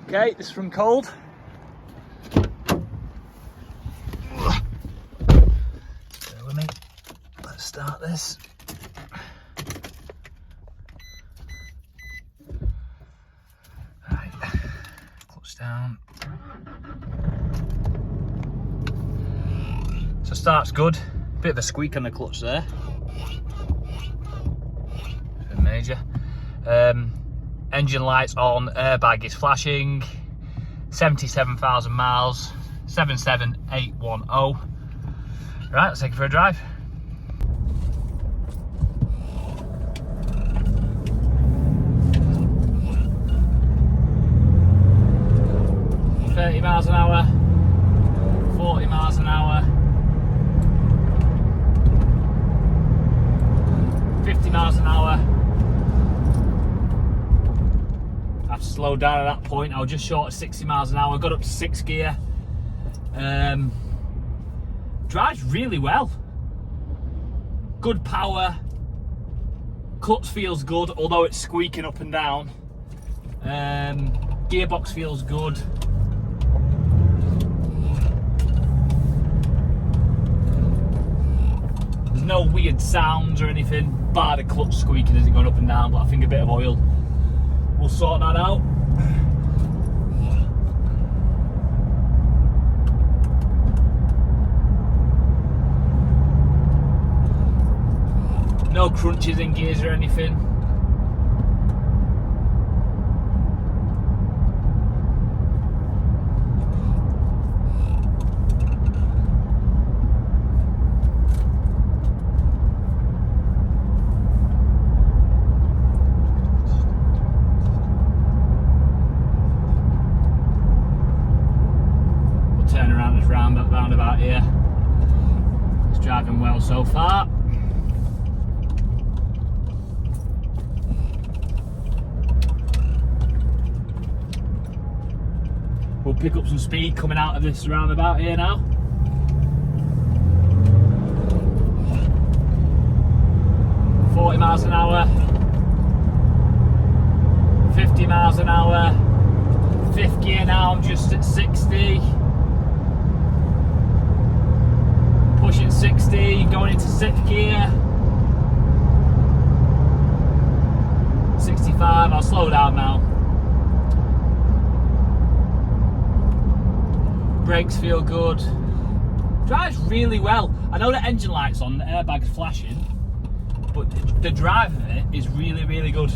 Okay, this is from cold. Bear with me. Let's start this. Right, clutch down. So start's good. Bit of a squeak on the clutch there. Nothing major. Engine lights on, airbag is flashing. 77,000 miles, 77810. Right, let's take it for a drive. Miles an hour, 40 miles an hour, 50 miles an hour. I've slowed down at that point. I was just short of 60 miles an hour. Got up to 6th gear. Drives really well. Good power. Clutch feels good, although it's squeaking up and down. Gearbox feels good. There's no weird sounds or anything, bar the clutch squeaking as it going up and down, but I think a bit of oil will sort that out. No crunches in gears or anything. Roundabout here. It's driving well so far. We'll pick up some speed coming out of this roundabout here now. $40 miles an hour, 50 miles an hour, 5th gear now, I'm just at 60. Pushing 60, going into 6th gear. 65, I'll slow down now. Brakes feel good. Drives really well. I know the engine light's on, the airbag's flashing, but the drive of it is really, really good.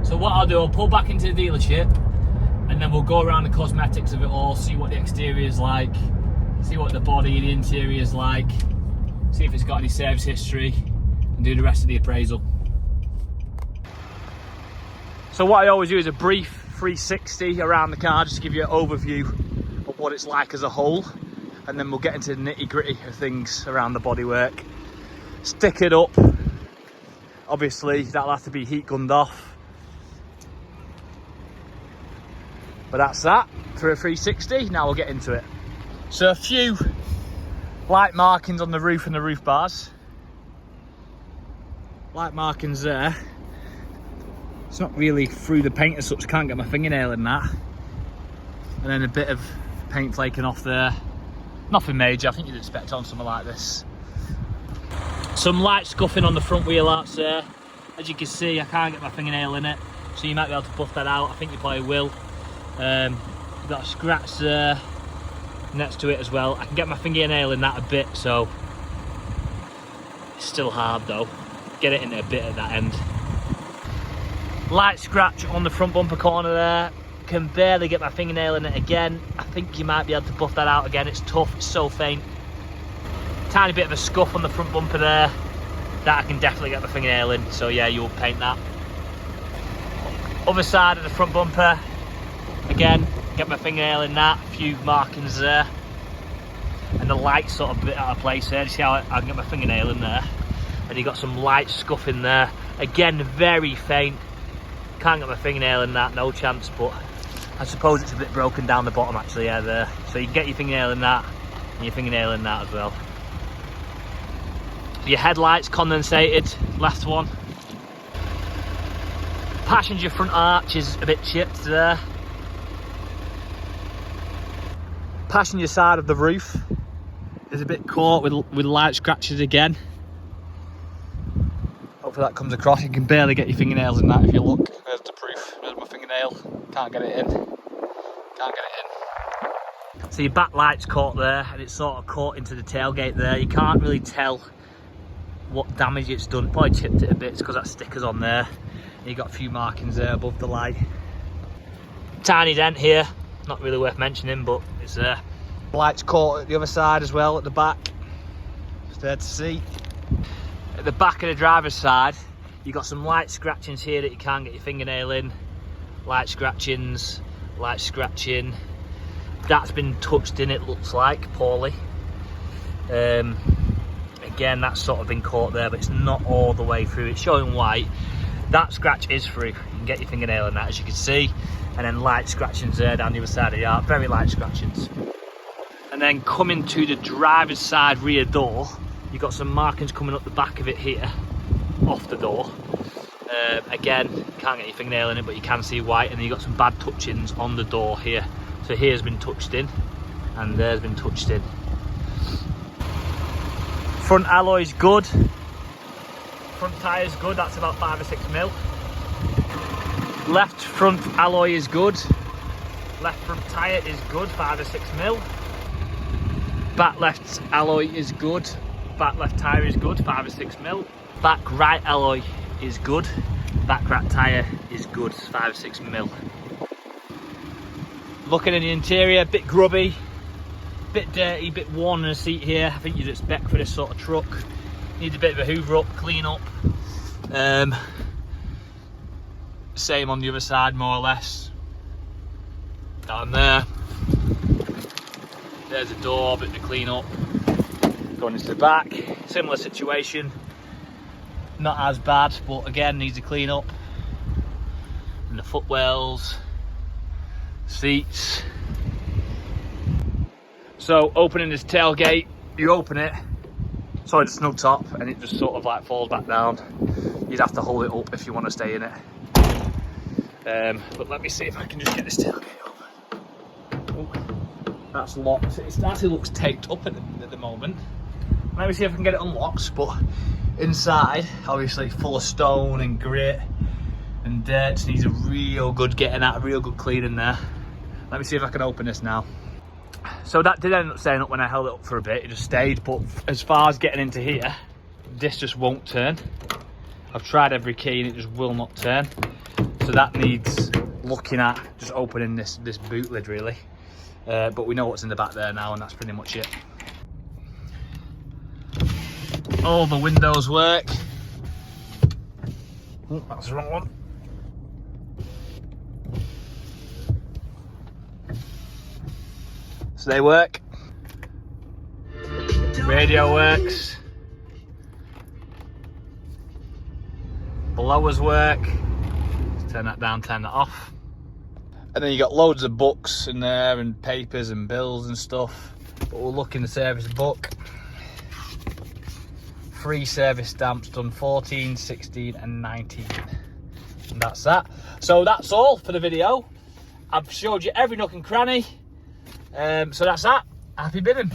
So what I'll do, I'll pull back into the dealership and then we'll go around the cosmetics of it all, see what the exterior is like, see what the body and the interior is like, see if it's got any service history, and do the rest of the appraisal. So what I always do is a brief 360 around the car, just to give you an overview of what it's like as a whole, and then we'll get into the nitty gritty of things around the bodywork. Stick it up, obviously that'll have to be heat gunned off. But that's that for a 360. Now we'll get into it. So a few light markings on the roof and the roof bars. Light markings there. It's not really through the paint as such, can't get my fingernail in that. And then a bit of paint flaking off there. Nothing major, I think you'd expect on something like this. Some light scuffing on the front wheel arch there. As you can see, I can't get my fingernail in it, so you might be able to buff that out. I think you probably will. You've got a scratch there next to it as well. I can get my fingernail in that a bit, so it's still hard though. Get it in a bit at that end. Light scratch on the front bumper corner there. Can barely get my fingernail in it again. I think you might be able to buff that out again. It's tough, it's so faint. Tiny bit of a scuff on the front bumper there. That I can definitely get my fingernail in, so yeah, you'll paint that. Other side of the front bumper, again, get my fingernail in that, a few markings there. And the light's sort of a bit out of place there. You see how I can get my fingernail in there? And you got some light scuff in there. Again, very faint. Can't get my fingernail in that, no chance, but I suppose it's a bit broken down the bottom actually, yeah, there. So you can get your fingernail in that, and your fingernail in that as well. Your headlights condensated, last one. Passenger front arch is a bit chipped there. Passenger side of the roof is a bit caught with light scratches again. Hopefully that comes across. You can barely get your fingernails in that if you look. There's the proof. There's my fingernail. Can't get it in. Can't get it in. So your back light's caught there, and it's sort of caught into the tailgate there. You can't really tell what damage it's done. Probably chipped it a bit. It's because that sticker's on there. And you got a few markings there above the light. Tiny dent here. Not really worth mentioning, but it's there. Light's caught at the other side as well, at the back. It's there to see. At the back of the driver's side, you've got some light scratchings here that you can't get your fingernail in. Light scratchings, light scratching. That's been touched in, it looks like, poorly. Again, that's sort of been caught there, but it's not all the way through. It's showing white. That scratch is through. You can get your fingernail in that, as you can see. And then light scratchings there down the other side of the arc, very light scratchings. And then coming to the driver's side rear door, you've got some markings coming up the back of it here, off the door. Again, can't get your fingernail in it, but you can see white, and then you've got some bad touchings on the door here. So here's been touched in, and there's been touched in. Front alloy's good. Front tyre's good, that's about 5 or 6 mil. Left front alloy is good. Left front tyre is good, 5 or 6 mil. Back left alloy is good. Back left tyre is good, 5 or 6 mil. Back right alloy is good. Back right tyre is good, 5 or 6 mil. Looking in the interior, a bit grubby, bit dirty, bit worn in the seat here. I think you'd expect for this sort of truck. Needs a bit of a hoover up, clean up. Same on the other side, more or less. Down there. There's a door, bit to clean up. Going into the back, similar situation. Not as bad, but again needs to clean up. And the footwells, seats. So opening this tailgate, you open it. Sorry, the snug top, and it just sort of like falls back down. You'd have to hold it up if you want to stay in it. But let me see if I can just get this tailgate up. Oh, that's locked. It actually looks taped up at the moment. Let me see if I can get it unlocked. But inside, obviously full of stone and grit and dirt. Just needs a real good getting out, a real good cleaning there. Let me see if I can open this now. So that did end up staying up when I held it up for a bit. It just stayed, but as far as getting into here, this just won't turn. I've tried every key and it just will not turn. So that needs looking at, just opening this boot lid really. But we know what's in the back there now, and that's pretty much it. All the windows work. Oh, that's the wrong one. So they work. Radio works. Blowers work. Let's turn that down, turn that off. And then you got loads of books in there and papers and bills and stuff. But we'll look in the service book. 3 service stamps done 14, 16 and 19. And that's that. So that's all for the video. I've showed you every nook and cranny. So that's that. Happy bidding.